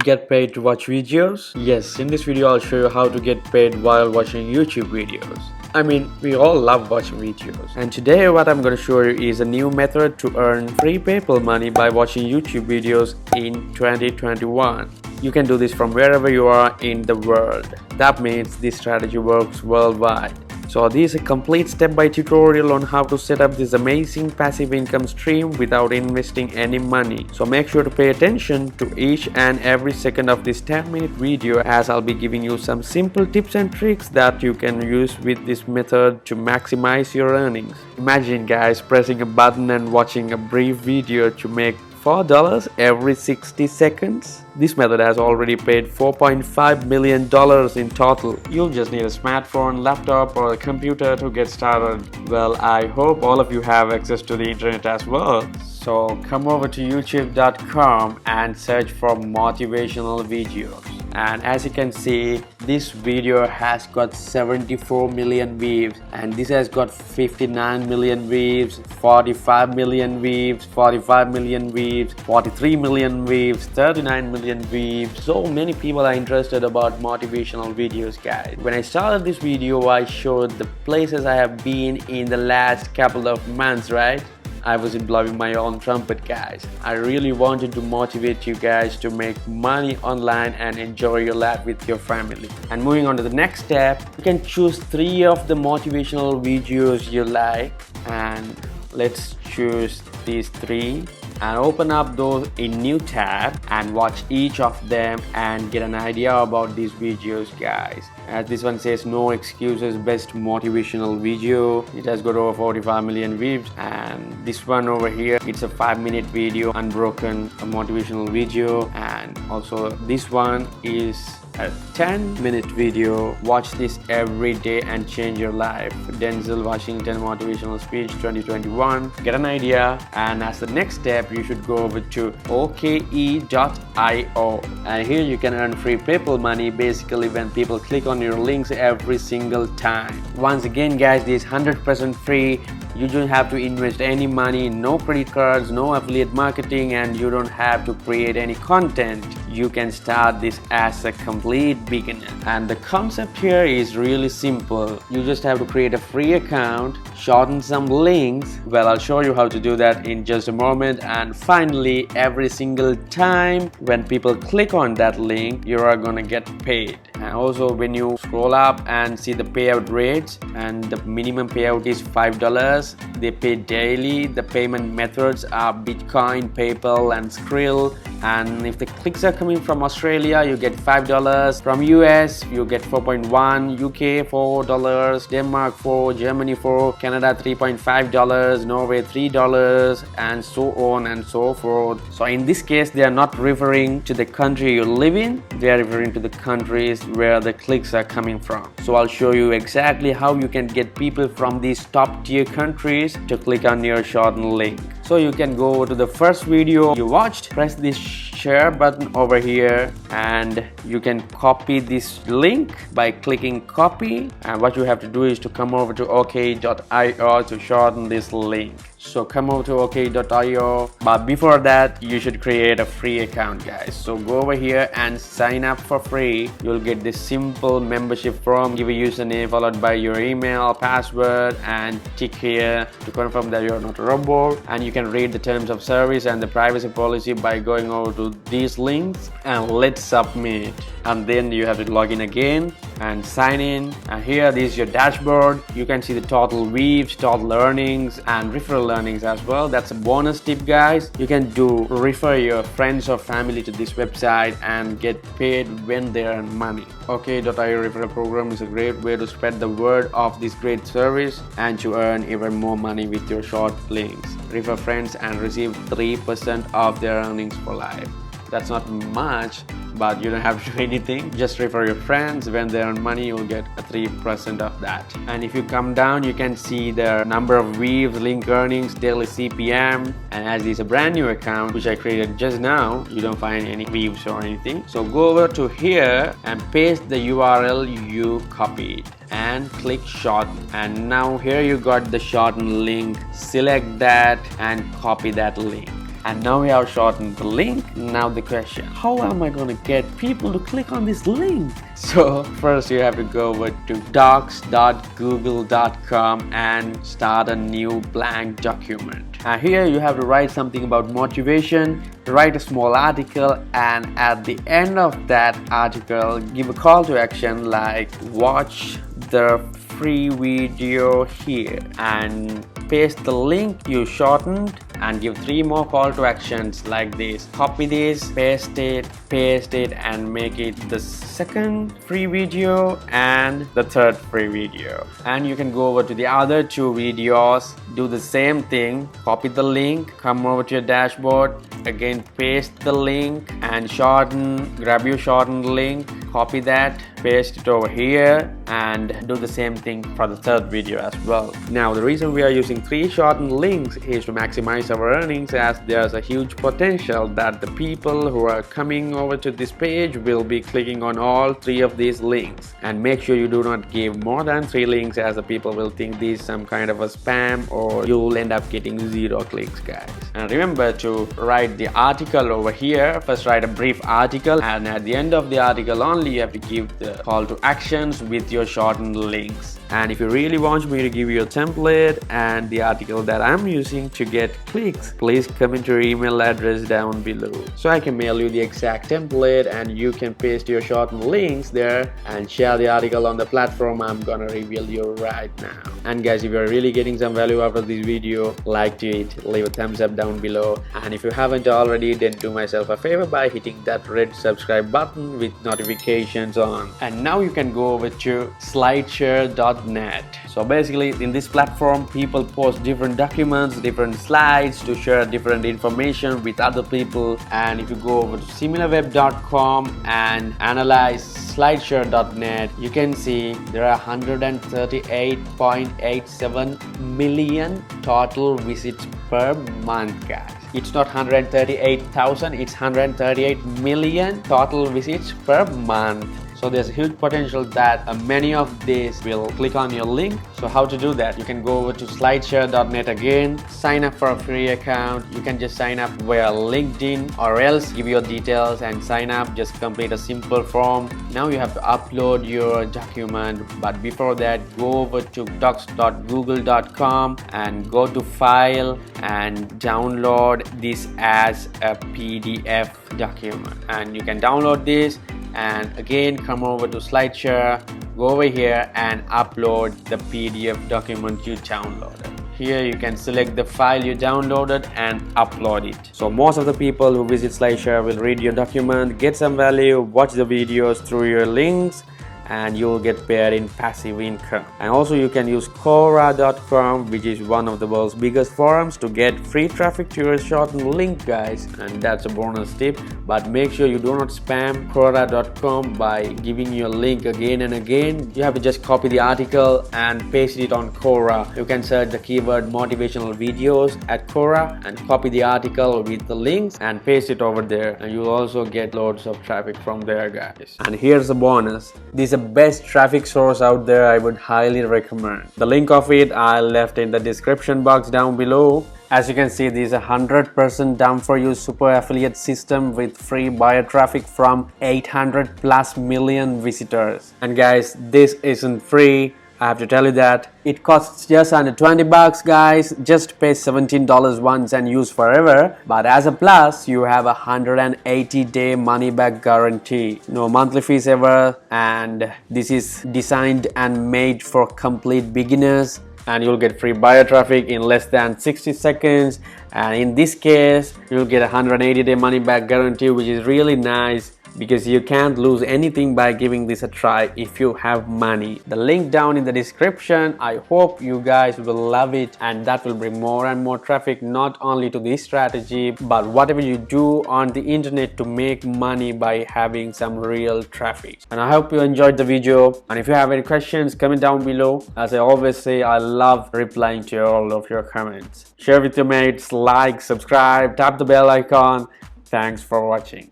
get paid to watch videos? Yes, in this video I'll show you how to get paid while watching YouTube videos. I mean, we all love watching videos. And today what I'm going to show you is a new method to earn free PayPal money by watching YouTube videos in 2021. You can do this from wherever you are in the world. That means this strategy works worldwide. So this is a complete step-by tutorial on how to set up this amazing passive income stream without investing any money. So make sure to pay attention to each and every second of this 10-minute video, as I'll be giving you some simple tips and tricks that you can use with this method to maximize your earnings. Imagine guys pressing a button and watching a brief video to make $4 every 60 seconds. This method has already paid $4.5 million in total. You'll just need a smartphone, laptop or a computer to get started. Well, I hope all of you have access to the internet as well. So come over to youtube.com and search for motivational videos. And as you can see, this video has got 74 million views, and this has got 59 million views, 45 million views, 45 million views, 43 million views, 39 million views. So many people are interested about motivational videos, guys. When I started this video, I showed the places I have been in the last couple of months, right? I wasn't blowing my own trumpet, guys. I really wanted to motivate you guys to make money online and enjoy your life with your family. And moving on to the next step, you can choose 3 of the motivational videos you like, and let's choose these 3 and open up those in new tab and watch each of them and get an idea about these videos, guys. As this one says, no excuses, best motivational video. It has got over 45 million views. And this one over here, it's a 5-minute video, unbroken, a motivational video. And also this one is a 10-minute video. Watch this every day and change your life. Denzel Washington motivational speech 2021. Get an idea, and as the next step you should go over to OKE.io, and here you can earn free PayPal money basically when people click on your links every single time. Once again guys, this is 100% free. You don't have to invest any money, no credit cards, no affiliate marketing, and you don't have to create any content. You can start this as a complete beginner. And the concept here is really simple. You just have to create a free account, shorten some links. Well, I'll show you how to do that in just a moment. And finally, every single time when people click on that link, you are gonna get paid. And also when you scroll up and see the payout rates, and the minimum payout is $5. They pay daily. The payment methods are Bitcoin, PayPal and Skrill. And if the clicks are coming from Australia, you get $5. From US, you get 4.1, UK $4, Denmark 4, Germany 4, Canada $3.5, Norway $3, and so on and so forth. So in this case, they are not referring to the country you live in, they are referring to the countries where the clicks are coming from. So I'll show you exactly how you can get people from these top tier countries to click on your shortened link. So you can go over to the first video you watched, press this share button over here, and you can copy this link by clicking copy. And what you have to do is to come over to OK.io to shorten this link. So come over to OK.io, but before that you should create a free account, guys. So go over here and sign up for free. You'll get this simple membership form. Give a username followed by your email, password, and tick here to confirm that you're not a robot. And you can read the terms of service and the privacy policy by going over to these links, and let's submit. And then you have to log in again and sign in. And here, this is your dashboard. You can see the total views, total earnings, and referral earnings as well. That's a bonus tip, guys. You can refer your friends or family to this website and get paid when they earn money. OK.io referral program is a great way to spread the word of this great service and to earn even more money with your short links. Refer friends and receive 3% of their earnings for life. That's not much, but you don't have to do anything. Just refer your friends. When they earn money, you'll get a 3% of that. And if you come down, you can see the number of views, link earnings, daily CPM. And as this is a brand new account which I created just now, you don't find any views or anything. So go over to here and paste the URL you copied and click shorten. And now here you got the shorten link. Select that and copy that link. And now we have shortened the link. Now the question, how am I going to get people to click on this link? So first you have to go over to docs.google.com and start a new blank document. And here you have to write something about motivation, write a small article, and at the end of that article give a call to action like watch the free video here, and paste the link you shortened and give 3 more call to actions like this. Copy this, paste it, and make it the second free video and the third free video. And you can go over to the other 2 videos, do the same thing, copy the link, come over to your dashboard, again paste the link and shorten, grab your shortened link, copy that, paste it over here, and do the same thing for the third video as well. Now the reason we are using 3 shortened links is to maximize our earnings, as there's a huge potential that the people who are coming over to this page will be clicking on all 3 of these links. And make sure you do not give more than 3 links, as the people will think this is some kind of a spam, or you'll end up getting 0 clicks, guys. And remember to write the article over here. First write a brief article, and at the end of the article only you have to give the call to actions with your shortened links. And if you really want me to give you a template and the article that I'm using to get clicks, please comment your email address down below so I can mail you the exact template, and you can paste your shortened links there and share the article on the platform I'm gonna reveal you right now. And guys, if you're really getting some value out of this video, like it, leave a thumbs up down below, and if you haven't already, then do myself a favor by hitting that red subscribe button with notifications on. And now you can go over to SlideShare.net. So basically in this platform people post different documents, different slides to share different information with other people. And if you go over to similarweb.com and analyze SlideShare.net, you can see there are 138.87 million total visits per month, guys. It's not 138,000, it's 138 million total visits per month. So there's a huge potential that many of these will click on your link. So how to do that? You can go over to slideshare.net again, sign up for a free account. You can just sign up via LinkedIn, or else give your details and sign up. Just complete a simple form. Now you have to upload your document, but before that go over to docs.google.com and go to file and download this as a PDF document. And you can download this, and again come over to SlideShare, go over here and upload the PDF document you downloaded. Here you can select the file you downloaded and upload it. So most of the people who visit SlideShare will read your document, get some value, watch the videos through your links, and you'll get paid in passive income. And also you can use Quora.com, which is one of the world's biggest forums, to get free traffic to your shortened link, guys. And that's a bonus tip, but make sure you do not spam Quora.com by giving your link again and again. You have to just copy the article and paste it on Quora. You can search the keyword motivational videos at Quora and copy the article with the links and paste it over there, and you'll also get loads of traffic from there, guys. And here's a bonus. This is the best traffic source out there. I would highly recommend. The link of it I left in the description box down below. As you can see, this is a 100% done for you super affiliate system with free buyer traffic from 800 plus million visitors. And guys, this isn't free. I have to tell you that it costs just under 20 bucks, guys. Just pay $17 once and use forever. But as a plus, you have a 180-day money back guarantee. No monthly fees ever, and this is designed and made for complete beginners. And you'll get free buyer traffic in less than 60 seconds. And in this case, you'll get a 180-day money back guarantee, which is really nice, because you can't lose anything by giving this a try if you have money. The link down in the description. I hope you guys will love it, and that will bring more and more traffic, not only to this strategy, but whatever you do on the internet to make money by having some real traffic. And I hope you enjoyed the video, and if you have any questions, comment down below. As I always say, I love replying to all of your comments. Share with your mates, like, subscribe, tap the bell icon. Thanks for watching.